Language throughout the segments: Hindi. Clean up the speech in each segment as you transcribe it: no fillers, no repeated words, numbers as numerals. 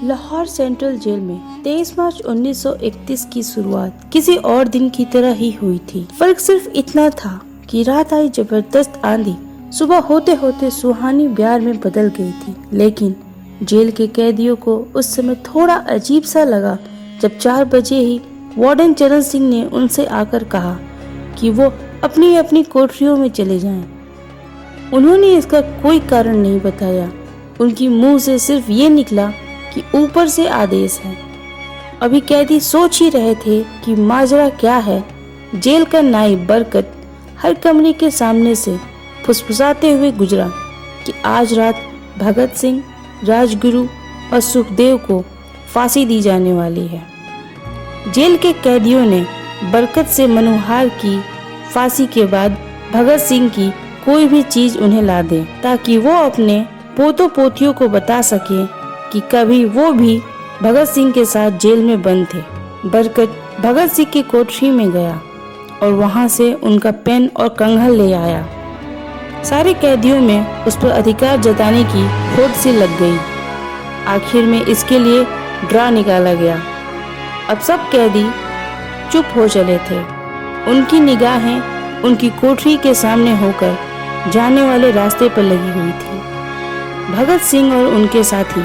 लाहौर सेंट्रल जेल में 23 मार्च 1931 की शुरुआत किसी और दिन की तरह ही हुई थी। फर्क सिर्फ इतना था कि रात आई जबरदस्त आंधी सुबह होते होते सुहानी ब्यार में बदल गई थी। लेकिन जेल के कैदियों को उस समय थोड़ा अजीब सा लगा जब 4 बजे ही वार्डन चरण सिंह ने उनसे आकर कहा कि वो अपनी अपनी कोठरियों में चले जाएं। उन्होंने इसका कोई कारण नहीं बताया। उनकी मुंह से सिर्फ ये निकला कि ऊपर से आदेश है। अभी कैदी सोच ही रहे थे कि माजरा क्या है। जेल का नायब बरकत हर कमरे के सामने से फुसफुसाते हुए गुजरा कि आज रात भगत सिंह, राजगुरु और सुखदेव को फांसी दी जाने वाली है। जेल के कैदियों ने बरकत से मनोहार की फांसी के बाद भगत सिंह की कोई भी चीज उन्हें ला दे ताकि वो अपने पोतों पोतियों को बता सके कि कभी वो भी भगत सिंह के साथ जेल में बंद थे। बरकत भगत सिंह की कोठरी में गया और वहां से उनका पेन और कंघल ले आया। सारे कैदियों में उस पर अधिकार जताने की होड़ सी लग गई। आखिर में इसके लिए ड्रा निकाला गया। अब सब कैदी चुप हो चले थे। उनकी निगाहें उनकी कोठरी के सामने होकर जाने वाले रास्ते पर लगी हुई थी। भगत सिंह और उनके साथी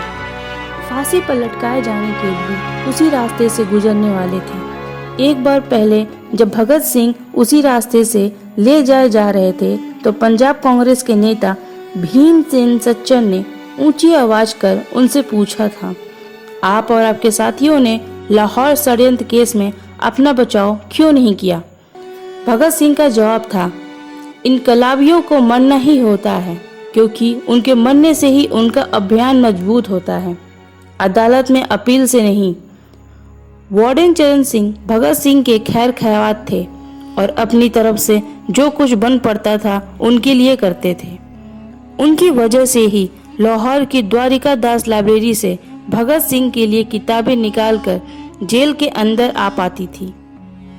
फांसी पर लटकाए जाने के लिए उसी रास्ते से गुजरने वाले थे। एक बार पहले जब भगत सिंह उसी रास्ते से ले जाए जा रहे थे तो पंजाब कांग्रेस के नेता भीमसेन सच्चर ने ऊंची आवाज कर उनसे पूछा था, आप और आपके साथियों ने लाहौर षड्यंत्र केस में अपना बचाव क्यों नहीं किया? भगत सिंह का जवाब था, इनकलाबियों को मरना ही होता है क्योंकि उनके मरने से ही उनका अभियान मजबूत होता है, अदालत में अपील से नहीं। वार्डन चरण सिंह भगत सिंह के खैर ख्वाह थे और अपनी तरफ से जो कुछ बन पड़ता था उनके लिए करते थे। उनकी वजह से ही लाहौर की द्वारिका दास लाइब्रेरी से भगत सिंह के लिए किताबें निकालकर जेल के अंदर आ पाती थी।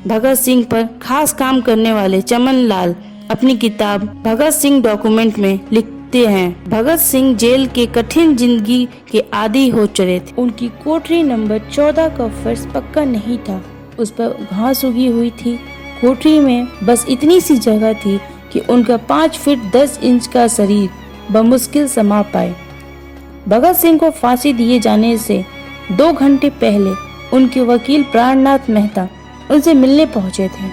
भगत सिंह पर खास काम करने वाले चमन लाल अपनी किताब भगत सिंह डॉक्यूमेंट में लिखते हैं, भगत सिंह जेल के कठिन जिंदगी के आदी हो चले थे। उनकी कोठरी नंबर 14 का फर्श पक्का नहीं था, उस पर घास उगी हुई थी। कोठरी में बस इतनी सी जगह थी कि उनका 5 फीट 10 इंच का शरीर बमुश्किल समा पाए। भगत सिंह को फांसी दिए जाने से 2 घंटे पहले उनके वकील प्राणनाथ मेहता उनसे मिलने पहुंचे थे।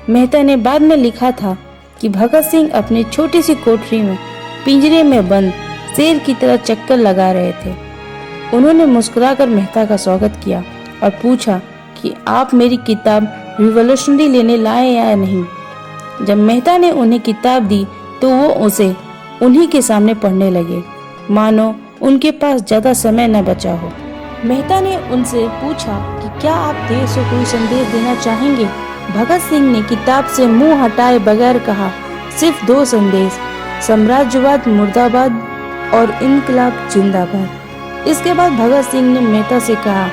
मेहता ने बाद में लिखा था कि भगत सिंह अपनी छोटी सी कोठरी में पिंजरे में बंद शेर की तरह चक्कर लगा रहे थे। उन्होंने मुस्कुराकर मेहता का स्वागत किया और पूछा कि आप मेरी किताब रिवॉल्यूशनरी लेने लाए या नहीं। जब मेहता ने उन्हें किताब दी तो वो उसे उन्हीं के सामने पढ़ने लगे, मानो उनके पास ज्यादा समय न बचा हो। मेहता ने उनसे पूछा कि क्या आप देश को कोई संदेश देना चाहेंगे? भगत सिंह ने किताब से मुंह हटाए बगैर कहा, सिर्फ 2 संदेश, साम्राज्यवाद मुर्दाबाद और इनकलाब जिंदाबाद। इसके बाद भगत सिंह ने मेहता से कहा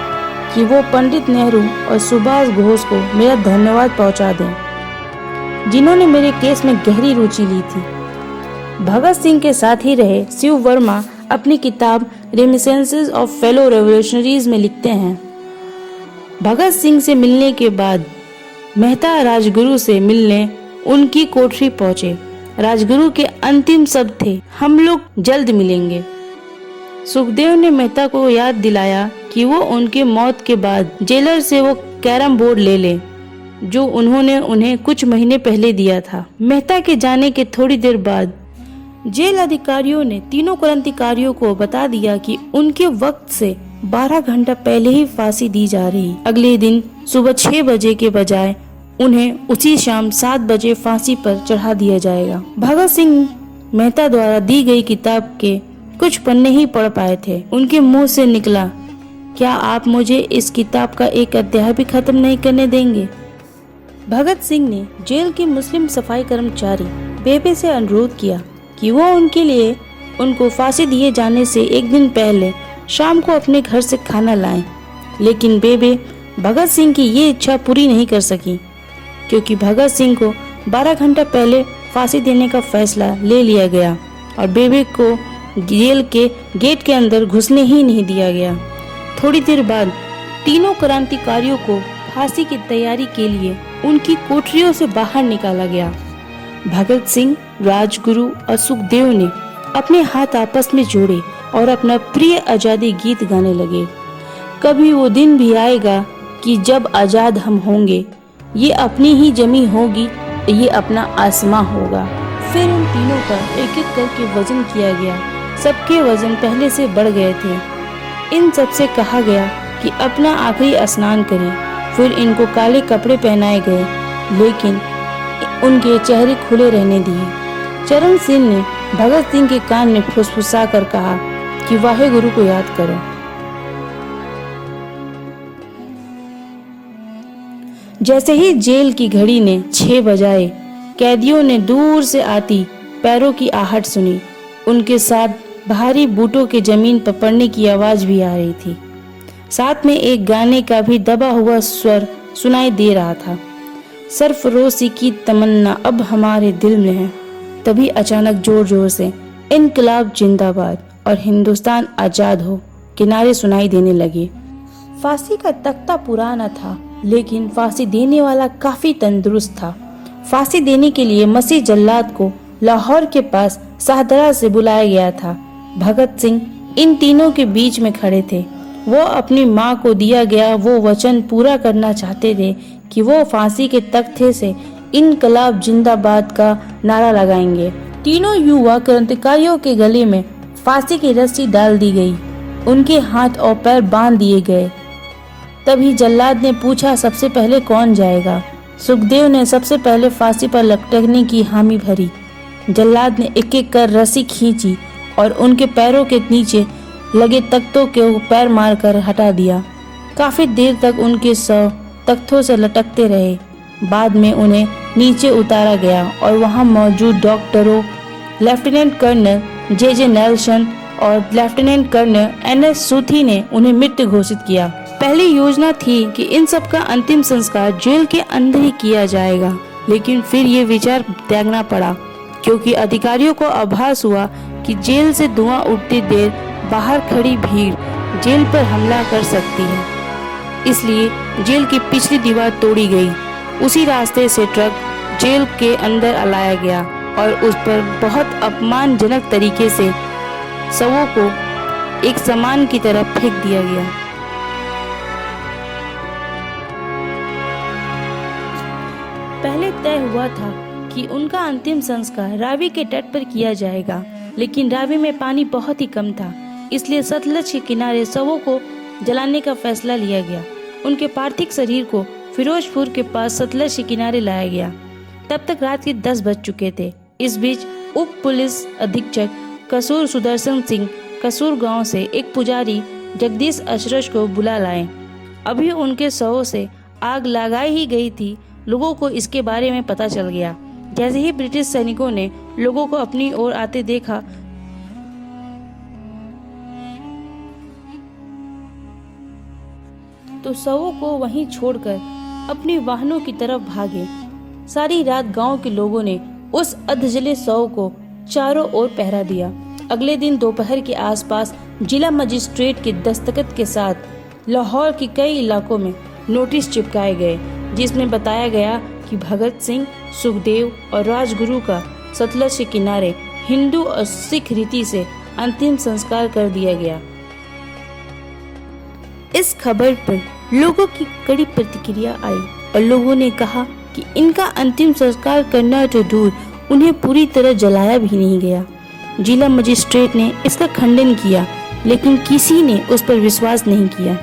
कि वो पंडित नेहरू और सुभाष घोष को मेरा धन्यवाद पहुंचा दें, जिन्होंने मेरे केस में गहरी रुचि ली थी। भगत सिंह के साथ ही रहे शिव वर्मा अपनी किताब रेमिनिसेंसेस ऑफ फेलो रेवोल्यूशनरीज में लिखते हैं, भगत सिंह से मिलने के बाद मेहता राजगुरु से मिलने उनकी कोठरी पहुंचे। राजगुरु के अंतिम शब्द थे, हम लोग जल्द मिलेंगे। सुखदेव ने मेहता को याद दिलाया कि वो उनके मौत के बाद जेलर से वो कैरम बोर्ड ले ले जो उन्होंने उन्हें कुछ महीने पहले दिया था। मेहता के जाने के थोड़ी देर बाद जेल अधिकारियों ने तीनों क्रांतिकारियों को बता दिया कि उनके वक्त से 12 घंटा पहले ही फांसी दी जा रही। अगले दिन सुबह 6 बजे के बजाय उन्हें उसी शाम 7 बजे फांसी पर चढ़ा दिया जाएगा। भगत सिंह मेहता द्वारा दी गई किताब के कुछ पन्ने ही पढ़ पाए थे। उनके मुंह से निकला, क्या आप मुझे इस किताब का एक अध्याय भी खत्म नहीं करने देंगे? भगत सिंह ने जेल के मुस्लिम सफाई कर्मचारी बेबे से अनुरोध किया कि वो उनके लिए उनको फांसी दिए जाने से एक दिन पहले शाम को अपने घर से खाना लाएं। लेकिन बेबे भगत सिंह की ये इच्छा पूरी नहीं कर सकी क्योंकि भगत सिंह को 12 घंटा पहले फांसी देने का फैसला ले लिया गया और बेबे को जेल के गेट के अंदर घुसने ही नहीं दिया गया। थोड़ी देर बाद तीनों क्रांतिकारियों को फांसी की तैयारी के लिए उनकी कोठरियों से बाहर निकाला गया। भगत सिंह, राजगुरु और सुखदेव ने अपने हाथ आपस में जोड़े और अपना प्रिय आजादी गीत गाने लगे। कभी वो दिन भी आएगा कि जब आजाद हम होंगे, ये अपनी ही जमी होगी, ये अपना आसमां होगा। फिर उन तीनों का एक एक करके वजन किया गया। सबके वजन पहले से बढ़ गए थे। इन सबसे कहा गया कि अपना आखिरी स्नान करें। फिर इनको काले कपड़े पहनाए गए, लेकिन उनके चेहरे खुले रहने दिए। चरण सिंह ने भगत सिंह के कान में फुसफुसा कर कहा कि वाहेगुरु को याद करो। जैसे ही जेल की घड़ी ने 6 बजाए, कैदियों ने दूर से आती पैरों की आहट सुनी। उनके साथ भारी बूटों के जमीन पर पड़ने की आवाज भी आ रही थी। साथ में एक गाने का भी दबा हुआ स्वर सुनाई दे रहा था। सरफरोशी की तमन्ना अब हमारे दिल में है। तभी अचानक जोर जोर से इनकलाब जिंदाबाद और हिंदुस्तान आजाद हो के नारे सुनाई देने लगे। फांसी का तख्ता पुराना था, लेकिन फांसी देने वाला काफी तंदुरुस्त था। फांसी देने के लिए मसीह जल्लाद को लाहौर के पास शाहदरा से बुलाया गया था। भगत सिंह इन तीनों के बीच में खड़े थे। वो अपनी माँ को दिया गया वो वचन पूरा करना चाहते थे कि वो फांसी के तख्ते से इनकलाब जिंदाबाद का नारा लगाएंगे। तीनों युवा क्रांतिकारियों के गले में फांसी की रस्सी डाल दी गई। उनके हाथ और पैर बांध दिए गए। तभी जल्लाद ने पूछा, सबसे पहले कौन जाएगा? सुखदेव ने सबसे पहले फांसी पर लटकने की हामी भरी। जल्लाद ने एक एक कर रस्सी खींची और उनके पैरों के नीचे लगे तख्तों के पैर मारकर हटा दिया। काफी देर तक उनके शव तख्तों से लटकते रहे। बाद में उन्हें नीचे उतारा गया और वहां मौजूद डॉक्टरों, लेफ्टिनेंट कर्नल जे नेल्सन और लेफ्टिनेंट कर्नल NS सूथी ने उन्हें मृत घोषित किया। पहली योजना थी कि इन सब का अंतिम संस्कार जेल के अंदर ही किया जाएगा, लेकिन फिर ये विचार त्यागना पड़ा क्योंकि अधिकारियों को आभास हुआ कि जेल से धुआं उठती देर बाहर खड़ी भीड़ जेल पर हमला कर सकती है। इसलिए जेल की पिछली दीवार तोड़ी गई। उसी रास्ते से ट्रक जेल के अंदर लाया गया और उस पर बहुत अपमानजनक तरीके से शवों को एक सामान की तरह फेंक दिया गया। पहले तय हुआ था कि उनका अंतिम संस्कार रावी के तट पर किया जाएगा, लेकिन रावी में पानी बहुत ही कम था, इसलिए सतलज के किनारे शवों को जलाने का फैसला लिया गया। उनके पार्थिव शरीर को फिरोजपुर के पास सतलज के किनारे लाया गया। तब तक रात के 10 बज चुके थे। इस बीच उप पुलिस अधीक्षक कसूर सुदर्शन सिंह कसूर गांव से एक पुजारी जगदीश अचरज को बुला लाए। अभी उनके शवों से आग लगाई ही गई थी, लोगों को इसके बारे में पता चल गया। जैसे ही ब्रिटिश सैनिकों ने लोगों को अपनी ओर आते देखा, तो शवों को वहीं छोड़कर अपने वाहनों की तरफ भागे। सारी रात गांव के लोगों ने उस अधजले शव को चारों ओर पहरा दिया। अगले दिन दोपहर के आसपास जिला मजिस्ट्रेट के दस्तखत के साथ लाहौर के कई इलाकों में नोटिस चिपकाए गए, जिसमें बताया गया कि भगत सिंह, सुखदेव और राजगुरु का सतलज के किनारे हिंदू और सिख रीति से अंतिम संस्कार कर दिया गया। इस खबर पर लोगों की कड़ी प्रतिक्रिया आई और लोगों ने कहा कि इनका अंतिम संस्कार करना तो दूर, उन्हें पूरी तरह जलाया भी नहीं गया। जिला मजिस्ट्रेट ने इसका खंडन किया, लेकिन किसी ने उस पर विश्वास नहीं किया।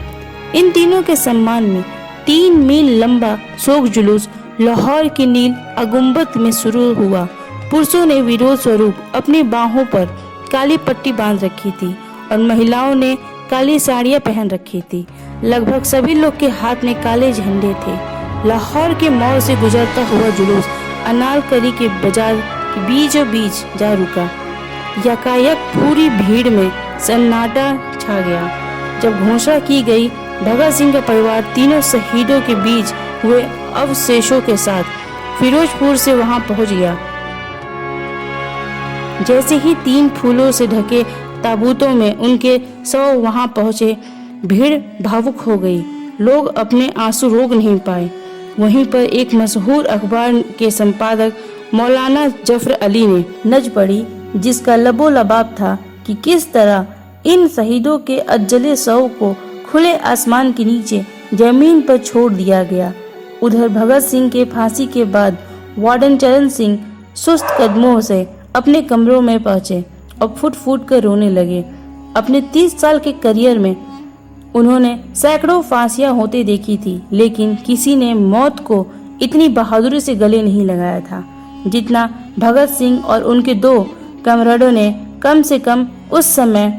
इन तीनों के सम्मान में 3 मील लंबा शोक जुलूस लाहौर की नील अगुम्बद में शुरू हुआ। पुरुषों ने विरोध स्वरूप अपनी बाहों पर काली पट्टी बांध रखी थी और महिलाओं ने काली साड़ियां पहन रखी थी। लगभग सभी लोग के हाथ में काले झंडे थे। लाहौर के मोड़ से गुजरता हुआ जुलूस अनारकली के बाजार के बीचों बीच जा रुका। यकायक पूरी भीड़ में सन्नाटा छा गया। जब घोषणा की गई, भगत सिंह का परिवार तीनों शहीदों के बीच हुए अवशेषों के साथ फिरोजपुर से वहां पहुंच गया। जैसे ही 3 फूलों से ढके ताबूतों में उनके शव वहां पहुंचे, भीड़ भावुक हो गई। लोग अपने आंसू रोक नहीं पाए। वहीं पर एक मशहूर अखबार के संपादक मौलाना जफर अली ने नज पड़ी, जिसका लबो लबाब था कि किस तरह इन शहीदों के अजले शव को खुले आसमान के नीचे जमीन पर छोड़ दिया गया। उधर भगत सिंह के फांसी के बाद वार्डन चरण सिंह सुस्त कदमों से अपने कमरों में पहुंचे और फुट फुट कर रोने लगे। अपने 30 साल के करियर में उन्होंने सैकड़ों फांसियां होते देखी थी, लेकिन किसी ने मौत को इतनी बहादुरी से गले नहीं लगाया था जितना भगत सिंह और उनके 2 कमरेडों ने। कम से कम उस समय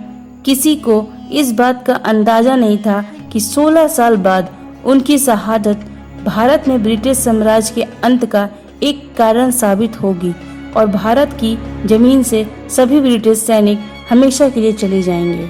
किसी को इस बात का अंदाजा नहीं था कि 16 साल बाद उनकी शहादत भारत में ब्रिटिश साम्राज्य के अंत का एक कारण साबित होगी और भारत की जमीन से सभी ब्रिटिश सैनिक हमेशा के लिए चले जाएंगे।